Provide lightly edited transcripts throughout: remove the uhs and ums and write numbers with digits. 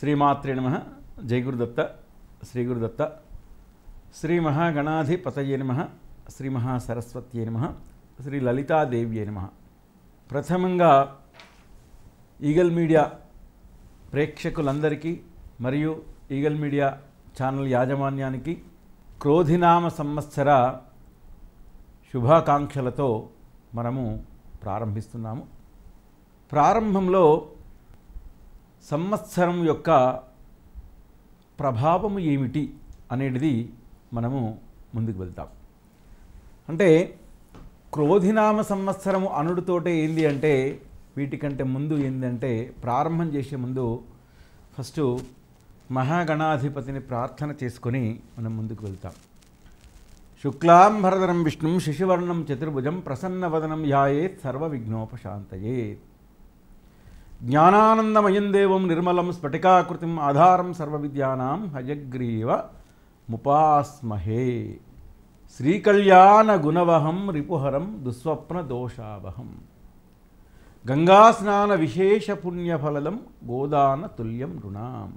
శ్రీమాత్రే నమః. జై గురుదత్త, శ్రీ గురుదత్త. శ్రీ మహాగణాధిపతయే నమః, శ్రీ మహాసరస్వత్యే నమః, శ్రీ లలితాదేవ్యే నమః. ప్రథమంగా ఈగల్ మీడియా ప్రేక్షకులందరికీ మరియు ఈగల్ మీడియా ఛానల్ యాజమాన్యానికి క్రోధినామ సంవత్సర శుభాకాంక్షలతో మనము ప్రారంభిస్తున్నాము. ప్రారంభంలో సంవత్సరం యొక్క ప్రభావము ఏమిటి అనేది మనము ముందుకు వెళ్తాం. అంటే క్రోధినామ సంవత్సరము అనుడితోటే ఏంది అంటే, వీటికంటే ముందు ఏంటంటే, ప్రారంభం చేసే ముందు ఫస్ట్ మహాగణాధిపతిని ప్రార్థన చేసుకొని మనం ముందుకు వెళ్తాం. శుక్లాంబరధరం విష్ణుం శశివర్ణం చతుర్భుజం ప్రసన్నవదనం ధ్యాయేత్ సర్వవిఘ్నోపశాంతయేత్. జ్ఞానానందమయం దేవం నిర్మలం స్ఫటికాకృతిం ఆధారం సర్వవిద్యానాం హయగ్రీవ ముపాస్మహే. శ్రీకళ్యాణ గుణవహం రిపుహరం దుస్వప్న దోషావహం. గంగాస్నాన విశేష పుణ్యఫలదం గోదాన తుల్యం రుణాం.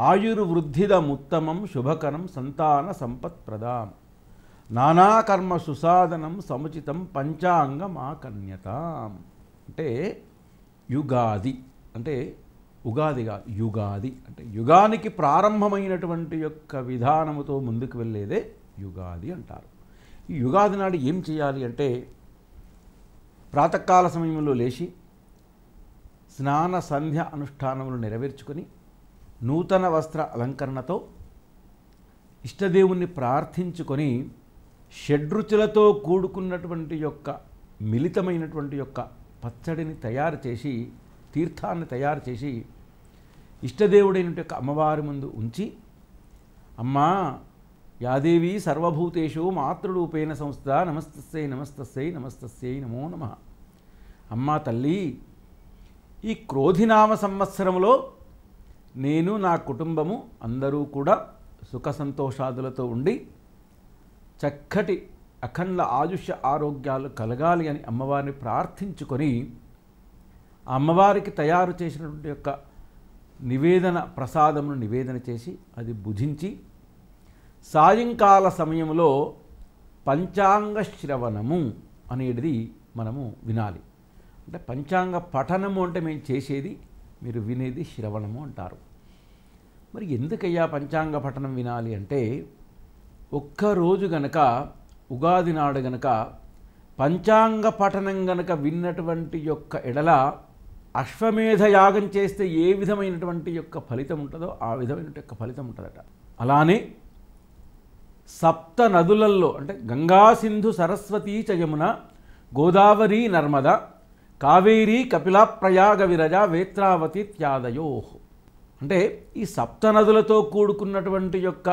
ఆయుర్వృద్ధిదముత్తమం శుభకరం సంతాన సంపత్ప్రదాం. నానాకర్మ సుసాధనం సముచితం పంచాంగమాకన్యతాం. అంటే యుగాది అంటే ఉగాదిగా యుగాది అంటే యుగానికి ప్రారంభమైనటువంటి యొక్క విధానముతో ముందుకు వెళ్ళేదే యుగాది అంటారు. ఈ యుగాది నాడు ఏం చేయాలి అంటే, ప్రాతకాల సమయంలో లేచి స్నాన సంధ్య అనుష్ఠానములు నెరవేర్చుకొని నూతన వస్త్ర అలంకరణతో ఇష్టదేవుణ్ణి ప్రార్థించుకొని షడ్రుచులతో కూడుకున్నటువంటి యొక్క మిళితమైనటువంటి యొక్క పచ్చడిని తయారు చేసి, తీర్థాన్ని తయారు చేసి ఇష్టదేవుడైన యొక్క అమ్మవారి ముందు ఉంచి, అమ్మా యాదేవి సర్వభూతేషు మాతృరూపేణ సంస్థ నమస్తస్యై నమస్తస్యై నమస్తస్యై నమో నమః. అమ్మా తల్లి, ఈ క్రోధినామ సంవత్సరంలో నేను నా కుటుంబము అందరూ కూడా సుఖ సంతోషాదులతో ఉండి చక్కటి అఖండ ఆయుష్య ఆరోగ్యాలు కలగాలి అని అమ్మవారిని ప్రార్థించుకొని, అమ్మవారికి తయారు చేసినటువంటి యొక్క నివేదన ప్రసాదమును నివేదన చేసి అది భుజించి, సాయంకాల సమయంలో పంచాంగ శ్రవణము అనేది మనము వినాలి. అంటే పంచాంగ పఠనము అంటే మేము చేసేది, మీరు వినేది శ్రవణము అంటారు. మరి ఎందుకయ్యా పంచాంగ పఠనం వినాలి అంటే, ఒక్కరోజు గనక ఉగాది నాడు గనక పంచాంగ పఠనం గనక విన్నటువంటి యొక్క ఎడల అశ్వమేధ యాగం చేస్తే ఏ విధమైనటువంటి యొక్క ఫలితం ఉంటుందో ఆ విధమైన యొక్క ఫలితం ఉంటుందట. అలానే సప్త నదులలో అంటే గంగా సింధు సరస్వతీ చ యమున గోదావరి నర్మద కావేరీ కపిలా ప్రయాగ విరజ వేత్రావతి త్యాదయో. అంటే ఈ సప్త నదులతో కూడుకున్నటువంటి యొక్క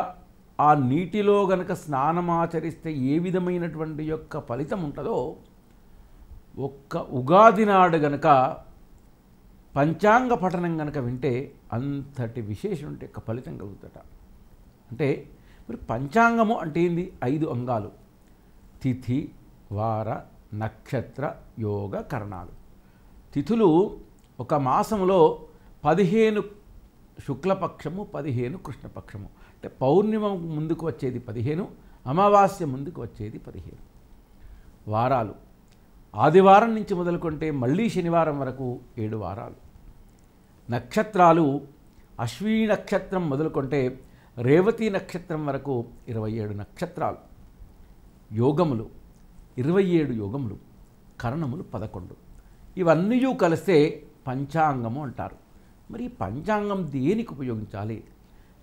ఆ నీటిలో గనక స్నానమాచరిస్తే ఏ విధమైనటువంటి యొక్క ఫలితం ఉంటుందో, ఒక్క ఉగాది నాడు గనక పంచాంగ పఠనం గనక వింటే అంతటి విశేషం యొక్క ఫలితం కలుగుతట. అంటే మరి పంచాంగము అంటే ఏంది? 5 అంగాలు: తిథి, వార, నక్షత్ర, యోగ, కరణాలు. తిథులు ఒక మాసంలో 15 శుక్లపక్షము, 15 కృష్ణపక్షము. అంటే పౌర్ణిమ ముందుకు వచ్చేది 15, అమావాస్య ముందుకు వచ్చేది 15. వారాలు ఆదివారం నుంచి మొదలుకుంటే మళ్ళీ శనివారం వరకు 7 వారాలు. నక్షత్రాలు అశ్విని నక్షత్రం మొదలుకుంటే రేవతి నక్షత్రం వరకు 27 నక్షత్రాలు. యోగములు 27 యోగములు, కరణములు 11. ఇవన్నీ కలిస్తే పంచాంగము అంటారు. మరి ఈ పంచాంగం దేనికి ఉపయోగించాలి?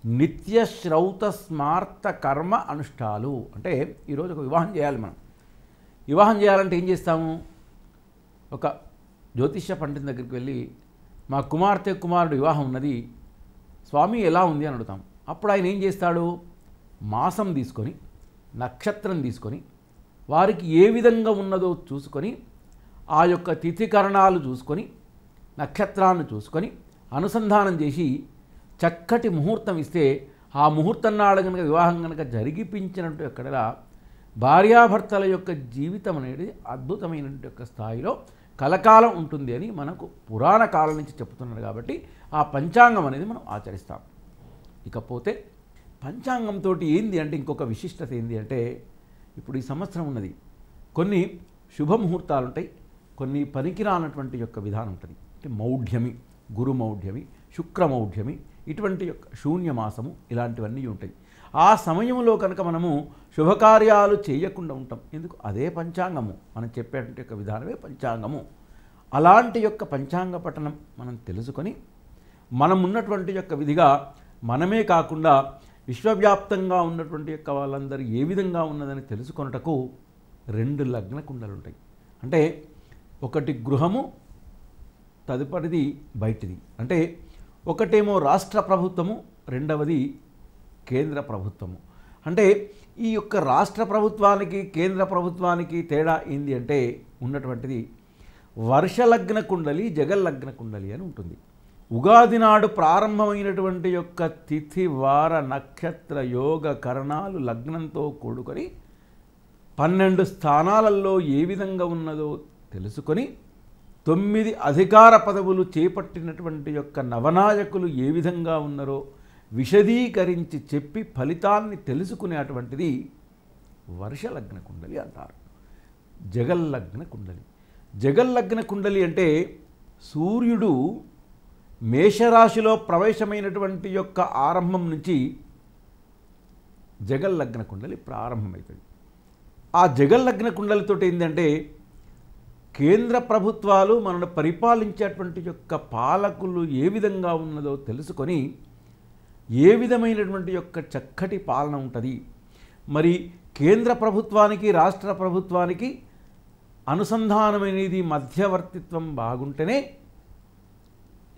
నిత్య శ్రౌత స్మార్త కర్మ అనుష్ఠాలు. అంటే ఈరోజు ఒక వివాహం చేయాలి. మనం వివాహం చేయాలంటే ఏం చేస్తాము? ఒక జ్యోతిష్య పండితుని దగ్గరికి వెళ్ళి, మా కుమార్తె కుమారుడు వివాహం ఉన్నది, స్వామి ఎలా ఉంది అని అడుగుతాం. అప్పుడు ఆయన ఏం చేస్తాడు? మాసం తీసుకొని, నక్షత్రం తీసుకొని, వారికి ఏ విధంగా ఉన్నదో చూసుకొని, ఆ యొక్క తిథికరణాలు చూసుకొని, నక్షత్రాన్ని చూసుకొని అనుసంధానం చేసి చక్కటి ముహూర్తం ఇస్తే, ఆ ముహూర్తం నాడు కనుక వివాహం కనుక జరిగిపించినట్టు ఎక్కడలా భార్యాభర్తల యొక్క జీవితం అనేది అద్భుతమైన యొక్క స్థాయిలో కలకాలం ఉంటుంది అని మనకు పురాణ కాలం నుంచి చెప్తున్నారు. కాబట్టి ఆ పంచాంగం అనేది మనం ఆచరిస్తాం. ఇకపోతే పంచాంగంతో ఏంది అంటే ఇంకొక విశిష్టత ఏంది అంటే, ఇప్పుడు ఈ సంవత్సరం ఉన్నది, కొన్ని శుభముహూర్తాలు ఉంటాయి, కొన్ని పనికిరానటువంటి యొక్క విధానం ఉంటుంది. అంటే మౌఢ్యమి, గురుమౌఢ్యమి, శుక్రమౌఢ్యమి, ఇటువంటి యొక్క శూన్యమాసము, ఇలాంటివన్నీ ఉంటాయి. ఆ సమయంలో కనుక మనము శుభకార్యాలు చేయకుండా ఉంటాం. ఎందుకు? అదే పంచాంగము, మనం చెప్పేటువంటి యొక్క విధానమే పంచాంగము. అలాంటి యొక్క పంచాంగ పఠనం మనం తెలుసుకొని మనం ఉన్నటువంటి యొక్క విధిగా మనమే కాకుండా విశ్వవ్యాప్తంగా ఉన్నటువంటి యొక్క వాళ్ళందరూ ఏ విధంగా ఉన్నదని తెలుసుకొనుటకు 2 లగ్న కుండలు ఉంటాయి. అంటే ఒకటి గృహము, తదుపరిది బయటిది. అంటే ఒకటేమో రాష్ట్ర ప్రభుత్వము, రెండవది కేంద్ర ప్రభుత్వము. అంటే ఈ యొక్క రాష్ట్ర ప్రభుత్వానికి కేంద్ర ప్రభుత్వానికి తేడా ఏంది అంటే ఉన్నటువంటిది వర్షలగ్న కుండలి, జగల్లగ్న కుండలి అని ఉంటుంది. ఉగాది నాడు ప్రారంభమైనటువంటి యొక్క తిథి, వార, నక్షత్ర, యోగ, కరణాలు లగ్నంతో కూడుకొని 12 స్థానాలలో ఏ విధంగా ఉన్నదో తెలుసుకొని 9 అధికార పదవులు చేపట్టినటువంటి యొక్క నవనాయకులు ఏ విధంగా ఉన్నారో విశదీకరించి చెప్పి ఫలితాన్ని తెలుసుకునేటువంటిది వర్షలగ్న కుండలి అంటారు. జగల్లగ్న కుండలి. జగల్లగ్న కుండలి అంటే సూర్యుడు మేషరాశిలో ప్రవేశమైనటువంటి యొక్క ఆరంభం నుంచి జగల్లగ్న కుండలి ప్రారంభమవుతుంది. ఆ జగల్లగ్న కుండలితో ఏంటంటే కేంద్ర ప్రభుత్వాలు మనను పరిపాలించేటువంటి యొక్క పాలకులు ఏ విధంగా ఉన్నదో తెలుసుకొని ఏ విధమైనటువంటి యొక్క చక్కటి పాలన ఉంటుంది. మరి కేంద్ర ప్రభుత్వానికి రాష్ట్ర ప్రభుత్వానికి అనుసంధానమైనది మధ్యవర్తిత్వం బాగుంటేనే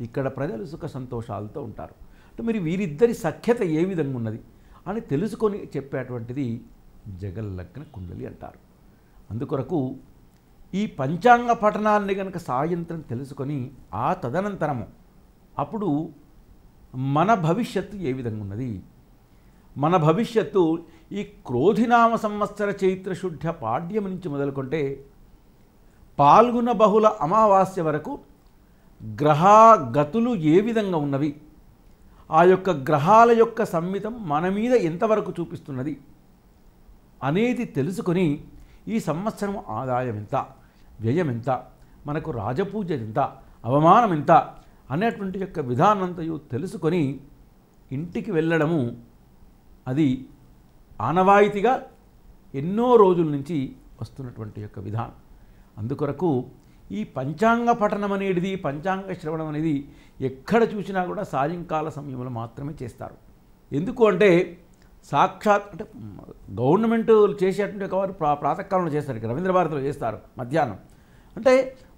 ఇక్కడ ప్రజలు సుఖ సంతోషాలతో ఉంటారు. అంటే మరి వీరిద్దరి సఖ్యత ఏ విధంగా ఉన్నది అని తెలుసుకొని చెప్పేటువంటిది జగల్లగ్న కుండలి అంటారు. అందుకొరకు ఈ పంచాంగ పఠనాన్ని కనుక సాయంత్రం తెలుసుకొని ఆ తదనంతరము అప్పుడు మన భవిష్యత్తు ఏ విధంగా ఉన్నది, మన భవిష్యత్తు ఈ క్రోధినామ సంవత్సర చైత్ర శుద్ధ పాడ్యం నుంచి మొదలుకుంటే పాల్గొన బహుళ అమావాస్య వరకు గ్రహగతులు ఏ విధంగా ఉన్నవి, ఆ యొక్క గ్రహాల యొక్క సంమితం మన మీద ఎంతవరకు చూపిస్తున్నది అనేది తెలుసుకొని ఈ సంవత్సరం ఆదాయం ఎంత, వ్యయం ఎంత, మనకు రాజపూజ ఎంత, అవమానం ఎంత అనేటువంటి యొక్క విధానంతయు తెలుసుకొని ఇంటికి వెళ్ళడము అది ఆనవాయితీగా ఎన్నో రోజుల నుంచి వస్తున్నటువంటి యొక్క విధానం. అందుకొరకు ఈ పంచాంగ పఠనం అనేది, పంచాంగ శ్రవణం అనేది ఎక్కడ చూసినా కూడా సాయంకాల సమయంలో మాత్రమే చేస్తారు. ఎందుకు అంటే సాక్షాత్ అంటే గవర్నమెంట్ చేసేటువంటి వారు ప్రాతకాలంలో చేస్తారు, రవీంద్ర భారతిలో చేస్తారు మధ్యాహ్నం. అంటే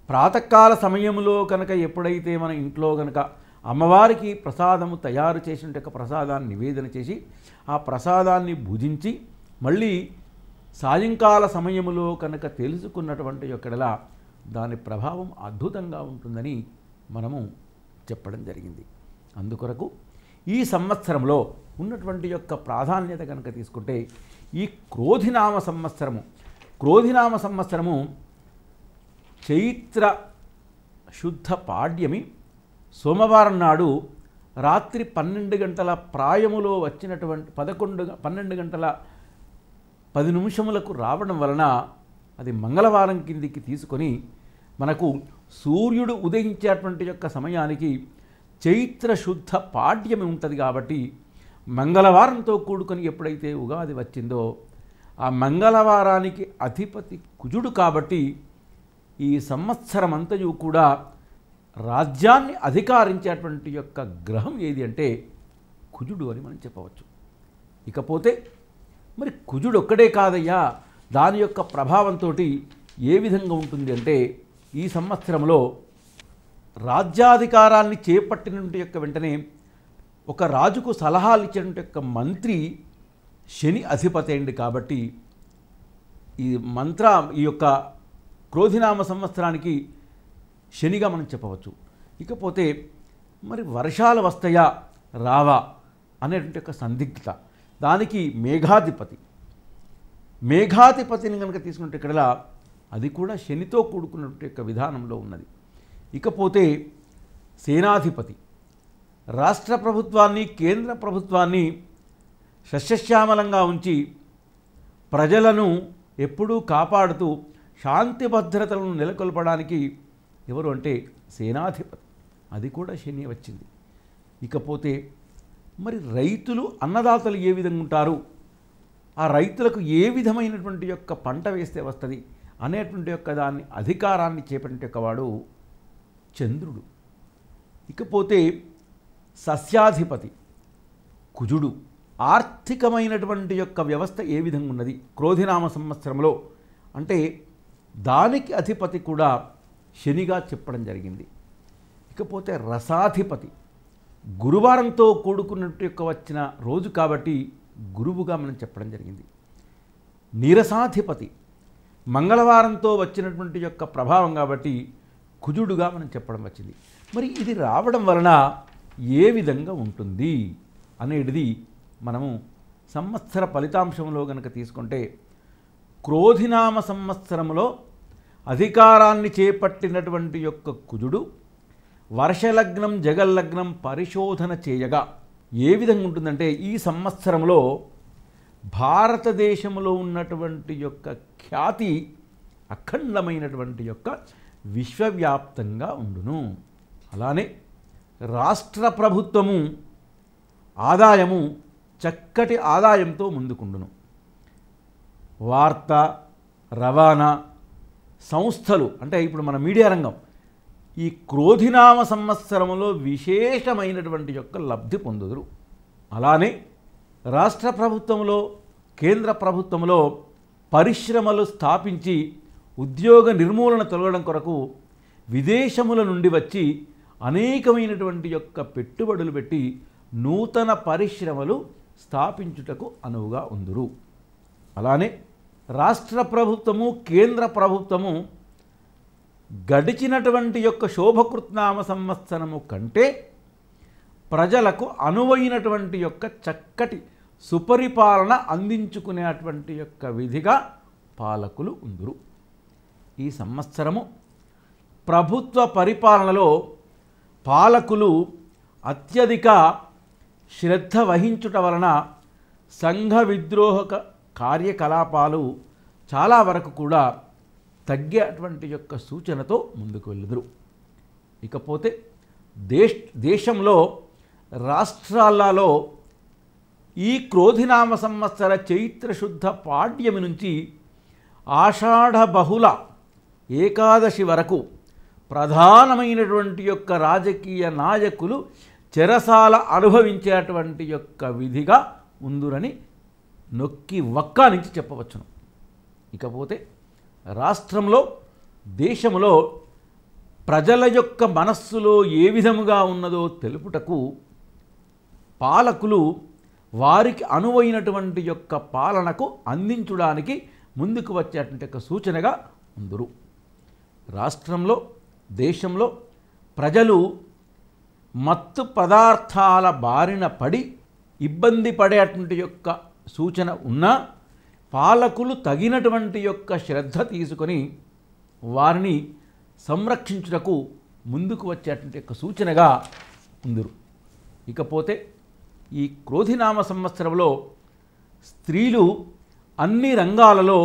ప్రాతకాల సమయంలో కనుక ఎప్పుడైతే మన ఇంట్లో కనుక అమ్మవారికి ప్రసాదము తయారు చేసిన ప్రసాదాన్ని నివేదన చేసి ఆ ప్రసాదాన్ని భుజించి మళ్ళీ సాయంకాల సమయంలో కనుక తెలుసుకున్నటువంటి యొక్కడలా దాని ప్రభావం అద్భుతంగా ఉంటుందని మనము చెప్పడం జరిగింది. అందుకొరకు ఈ సంవత్సరంలో ఉన్నటువంటి యొక్క ప్రాధాన్యత కనుక తీసుకుంటే ఈ క్రోధినామ సంవత్సరము చైత్ర శుద్ధ పాడ్యమి సోమవారం నాడు రాత్రి 12 గంటల ప్రాయములో వచ్చినటువంటి 12 గంటల 10 నిమిషములకు రావడం వలన అది మంగళవారం కిందికి తీసుకొని మనకు సూర్యుడు ఉదయించేటువంటి యొక్క సమయానికి చైత్ర శుద్ధ పాడ్యమి ఉంటుంది. కాబట్టి మంగళవారంతో కూడుకొని ఎప్పుడైతే ఉగాది వచ్చిందో ఆ మంగళవారానికి అధిపతి కుజుడు. కాబట్టి ఈ సంవత్సరం అంతయు కూడా రాజ్యాన్ని అధికారించేటువంటి యొక్క గ్రహం ఏది అంటే కుజుడు అని మనం చెప్పవచ్చు. ఇకపోతే మరి కుజుడు ఒక్కడే కాదయ్యా, దాని యొక్క ప్రభావంతో ఏ విధంగా ఉంటుంది అంటే ఈ సంవత్సరంలో రాజ్యాధికారాన్ని చేపట్టినటువంటి యొక్క వెంటనే ఒక రాజుకు సలహాలు ఇచ్చేటువంటి యొక్క మంత్రి శని అధిపతి అయింది. కాబట్టి ఈ యొక్క క్రోధినామ సంవత్సరానికి శనిగా మనం చెప్పవచ్చు. ఇకపోతే మరి వర్షాలు వస్తాయా రావా అనేటువంటి యొక్క సందిగ్ధత, దానికి మేఘాధిపతి మేఘాధిపతిని కనుక తీసుకుంటే ఇక్కడ అది కూడా శనితో కూడుకున్నటువంటి యొక్క విధానంలో ఉన్నది. ఇకపోతే సేనాధిపతి రాష్ట్ర ప్రభుత్వాన్ని కేంద్ర ప్రభుత్వాన్ని సస్యశ్యామలంగా ఉంచి ప్రజలను ఎప్పుడూ కాపాడుతూ శాంతి భద్రతలను నెలకొల్పడానికి ఎవరు అంటే సేనాధిపతి, అది కూడా శని వచ్చింది. ఇకపోతే మరి రైతులు అన్నదాతలు ఏ విధంగా ఉంటారు, ఆ రైతులకు ఏ విధమైనటువంటి యొక్క పంట వేస్తే వస్తుంది అనేటువంటి యొక్క దాన్ని అధికారాన్ని చేపట్టే యొక్క వాడు చంద్రుడు. ఇకపోతే సస్యాధిపతి కుజుడు. ఆర్థికమైనటువంటి యొక్క వ్యవస్థ ఏ విధంగా ఉన్నది క్రోధినామ సంవత్సరంలో అంటే దానికి అధిపతి కూడా శనిగా చెప్పడం జరిగింది. ఇకపోతే రసాధిపతి గురువారంతో కూడుకున్నట్టు యొక్క వచ్చిన రోజు కాబట్టి గురువుగా మనం చెప్పడం జరిగింది. నీరసాధిపతి మంగళవారంతో వచ్చినటువంటి యొక్క ప్రభావం కాబట్టి కుజుడుగా మనం చెప్పడం వచ్చింది. మరి ఇది రావడం వలన ఏ విధంగా ఉంటుంది అనేటిది మనము సంవత్సర ఫలితాంశంలో కనుక తీసుకుంటే క్రోధినామ సంవత్సరంలో అధికారాన్ని చేపట్టినటువంటి యొక్క కుజుడు వర్షలగ్నం జగల్లగ్నం పరిశోధన చేయగా ఏ విధంగా ఉంటుందంటే ఈ సంవత్సరంలో భారతదేశంలో ఉన్నటువంటి యొక్క ఖ్యాతి అఖండమైనటువంటి యొక్క విశ్వవ్యాప్తంగా ఉండును. అలానే రాష్ట్ర ప్రభుత్వము ఆదాయము చక్కటి ఆదాయంతో ముందుకుండును. వార్త రవాణా సంస్థలు అంటే ఇప్పుడు మన మీడియా రంగం ఈ క్రోధినామ సంవత్సరంలో విశేషమైనటువంటి యొక్క లబ్ధి పొందుదురు. అలానే రాష్ట్ర ప్రభుత్వంలో కేంద్ర ప్రభుత్వంలో పరిశ్రమలు స్థాపించి ఉద్యోగ నిర్మూలన తొలగడం కొరకు విదేశముల నుండి వచ్చి అనేకమైనటువంటి యొక్క పెట్టుబడులు పెట్టి నూతన పరిశ్రమలు స్థాపించుటకు అనువుగా ఉందురు. అలానే రాష్ట్ర ప్రభుత్వము కేంద్ర ప్రభుత్వము గడిచినటువంటి యొక్క శోభకృత్నామ సంవత్సరము కంటే ప్రజలకు అనువైనటువంటి యొక్క చక్కటి సుపరిపాలన అందించుకునేటువంటి యొక్క విధిగా పాలకులు ఉందురు. ఈ సంవత్సరము ప్రభుత్వ పరిపాలనలో పాలకులు అత్యధిక శ్రద్ధ వహించుట వలన సంఘ విద్రోహక కార్యకలాపాలు చాలా వరకు కూడా తగ్గేటువంటి యొక్క సూచనతో ముందుకు వెళ్ళుదురు. ఇకపోతే దేశంలో రాష్ట్రాలలో ఈ క్రోధినామ సంవత్సర చైత్రశుద్ధ పాడ్యమి నుంచి ఆషాఢ బహుళ ఏకాదశి వరకు ప్రధానమైనటువంటి యొక్క రాజకీయ నాయకులు చెరసాల అనుభవించేటువంటి యొక్క విధిగా ఉందురని నొక్కి వక్కా నుంచి చెప్పవచ్చును. ఇకపోతే రాష్ట్రంలో దేశంలో ప్రజల యొక్క మనస్సులో ఏ విధముగా ఉన్నదో తెలుపుటకు పాలకులు వారికి అనువైనటువంటి యొక్క పాలనకు అందించడానికి ముందుకు వచ్చేటువంటి యొక్క సూచనగా ఉందురు. రాష్ట్రంలో దేశంలో ప్రజలు మత్తు పదార్థాల బారిన పడి ఇబ్బంది పడేటువంటి యొక్క సూచన ఉన్నా పాలకులు తగినటువంటి యొక్క శ్రద్ధ తీసుకొని వారిని సంరక్షించుటకు ముందుకు వచ్చేటువంటి యొక్క సూచనగా ఉందురు. ఇకపోతే ఈ క్రోధినామ సంవత్సరంలో స్త్రీలు అన్ని రంగాలలో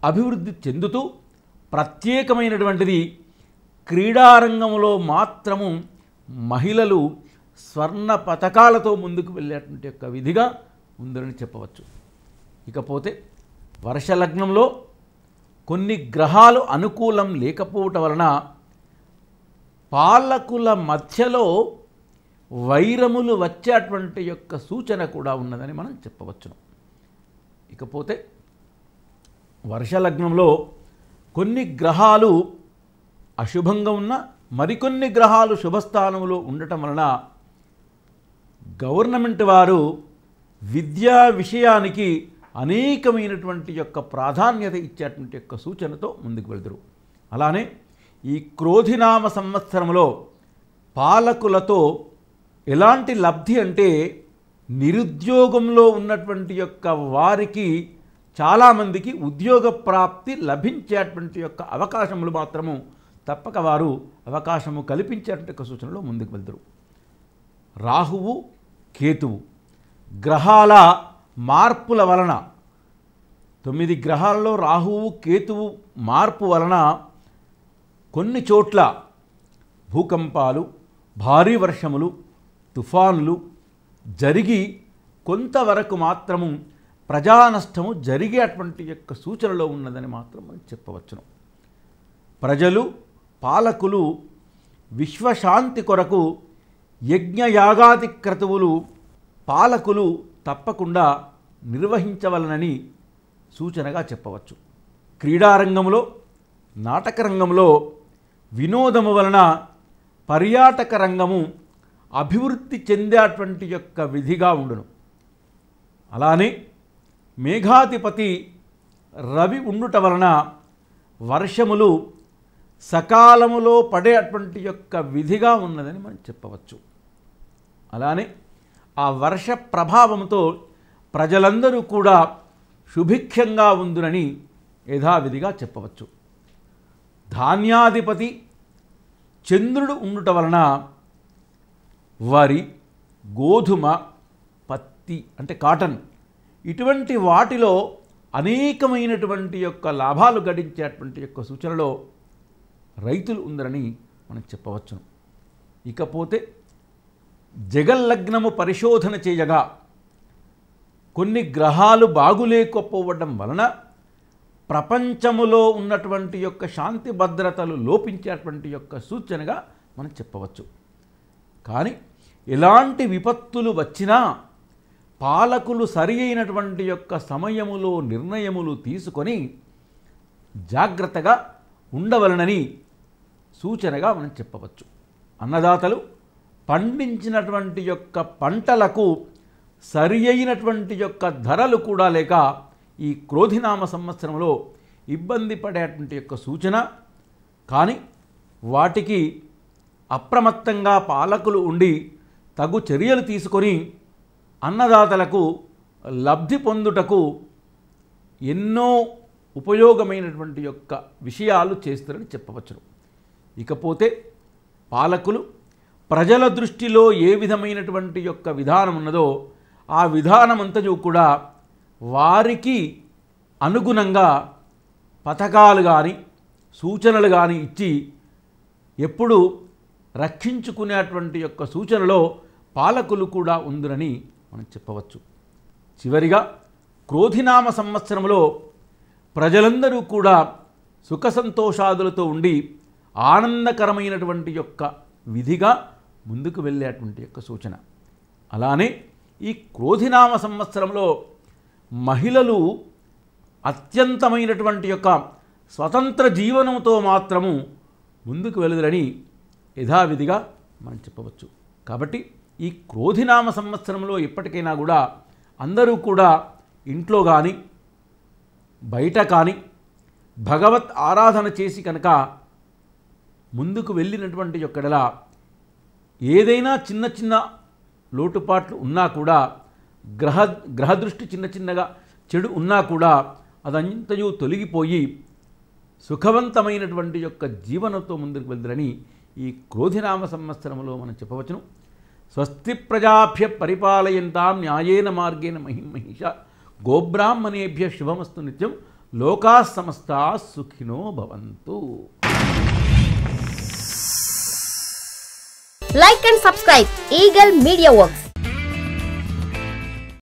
అభివృద్ధి చెందుతూ ప్రత్యేకమైనటువంటిది క్రీడారంగంలో మాత్రము మహిళలు స్వర్ణ పతకాలతో ముందుకు వెళ్ళేటువంటి యొక్క విధిగా ఉందని చెప్పవచ్చు. ఇకపోతే వర్షలగ్నంలో కొన్ని గ్రహాలు అనుకూలం లేకపోవటం వలన పాలకుల మధ్యలో వైరములు వచ్చేటువంటి యొక్క సూచన కూడా ఉన్నదని మనం చెప్పవచ్చును. ఇకపోతే వర్షలగ్నంలో కొన్ని గ్రహాలు అశుభంగా ఉన్న మరికొన్ని గ్రహాలు శుభస్థానంలో ఉండటం వలన గవర్నమెంట్ వారు విద్యా విషయానికి అనేకమైనటువంటి యొక్క ప్రాధాన్యత ఇచ్చేటువంటి యొక్క సూచనతో ముందుకు వెళ్తారు. అలానే ఈ క్రోధినామ సంవత్సరంలో పాలకులతో ఎలాంటి లబ్ధి అంటే నిరుద్యోగంలో ఉన్నటువంటి యొక్క వారికి చాలామందికి ఉద్యోగ ప్రాప్తి లభించేటువంటి యొక్క అవకాశములు మాత్రము తప్పక వారు అవకాశము కల్పించేటువంటి యొక్క సూచనలో ముందుకు వెళ్తారు. రాహువు కేతువు గ్రహాల మార్పుల వలన 9 గ్రహాలలో రాహువు కేతువు మార్పు వలన కొన్ని చోట్ల భూకంపాలు, భారీ వర్షములు, తుఫానులు జరిగి కొంతవరకు మాత్రము ప్రజానష్టము జరిగేటువంటి యొక్క సూచనలో ఉన్నదని మాత్రం మనం చెప్పవచ్చును. ప్రజలు, పాలకులు విశ్వశాంతి కొరకు యజ్ఞయాగాది క్రతువులు పాలకులు తప్పకుండా నిర్వహించవలనని సూచనగా చెప్పవచ్చు. క్రీడారంగంలో, నాటక రంగంలో వినోదము వలన పర్యాటక రంగము అభివృద్ధి చెందేటువంటి యొక్క విధిగా ఉండును. అలానే మేఘాధిపతి రవి ఉండుట వలన వర్షములు సకాలములో పడేటువంటి యొక్క విధిగా ఉన్నదని మనం చెప్పవచ్చు. అలానే ఆ వర్ష ప్రభావంతో ప్రజలందరూ కూడా సుభిక్షంగా ఉందునని యథావిధిగా చెప్పవచ్చు. ధాన్యాధిపతి చంద్రుడు ఉండుట వలన వరి, గోధుమ, పత్తి అంటే కాటన్ ఇటువంటి వాటిలో అనేకమైనటువంటి యొక్క లాభాలు గడించేటువంటి యొక్క సూచనలో రైతులు ఉందరని మనం చెప్పవచ్చును. ఇకపోతే జగల్లగ్నము పరిశోధన చేయగా కొన్ని గ్రహాలు బాగులేకపోవడం వలన ప్రపంచములో ఉన్నటువంటి యొక్క శాంతి భద్రతలు లోపించేటువంటి యొక్క సూచనగా మనం చెప్పవచ్చు. కానీ ఎలాంటి విపత్తులు వచ్చినా పాలకులు సరి అయినటువంటి యొక్క సమయములో నిర్ణయములు తీసుకొని జాగ్రత్తగా ఉండవలనని సూచనగా మనం చెప్పవచ్చు. అన్నదాతలు పండించినటువంటి యొక్క పంటలకు సరి అయినటువంటి యొక్క ధరలు కూడా లేక ఈ క్రోధినామ సంవత్సరంలో ఇబ్బంది పడేటువంటి యొక్క సూచన. కానీ వాటికి అప్రమత్తంగా పాలకులు ఉండి తగు చర్యలు తీసుకొని అన్నదాతలకు లబ్ధి పొందుటకు ఎన్నో ఉపయోగమైనటువంటి యొక్క విషయాలు చేస్తారని చెప్పవచ్చును. ఇకపోతే పాలకులు ప్రజల దృష్టిలో ఏ విధమైనటువంటి యొక్క విధానం ఉన్నదో ఆ విధానమంతయు కూడా వారికి అనుగుణంగా పథకాలు కానీ సూచనలు కానీ ఇచ్చి ఎప్పుడు రక్షించుకునేటువంటి యొక్క సూచనలో పాలకులు కూడా ఉందని మనం చెప్పవచ్చు. చివరిగా క్రోధినామ సంవత్సరంలో ప్రజలందరూ కూడా సుఖ సంతోషాదులతో ఉండి ఆనందకరమైనటువంటి యొక్క విధిగా ముందుకు వెళ్ళేటువంటి యొక్క సూచన. అలానే ఈ క్రోధినామ సంవత్సరంలో మహిళలు అత్యంతమైనటువంటి యొక్క స్వతంత్ర జీవనంతో మాత్రము ముందుకు వెలుదరని యథావిధిగా మనం చెప్పవచ్చు. కాబట్టి ఈ క్రోధినామ సంవత్సరంలో ఎప్పటికైనా కూడా అందరూ కూడా ఇంట్లో కానీ బయట కానీ భగవత్ ఆరాధన చేసి కనుక ముందుకు వెళ్ళినటువంటి యొక్కడలా ఏదైనా చిన్న చిన్న లోటుపాట్లు ఉన్నా కూడా గ్రహదృష్టి చిన్న చిన్నగా చెడు ఉన్నా కూడా అదంతయు తొలగిపోయి సుఖవంతమైనటువంటి యొక్క జీవనంతో ముందుకు వెళ్తారని ఈ క్రోధినామ సంవత్సరంలో మనం చెప్పవచ్చును. స్వస్తి ప్రజాభ్య పరిపాలయంతాం న్యాయేన మార్గేణ మహిమహిష గోబ్రాహ్మణేభ్య శుభమస్తు నిత్యం లోకా సమస్తా సుఖినో భవంతు. Like and subscribe Eagle Media Works.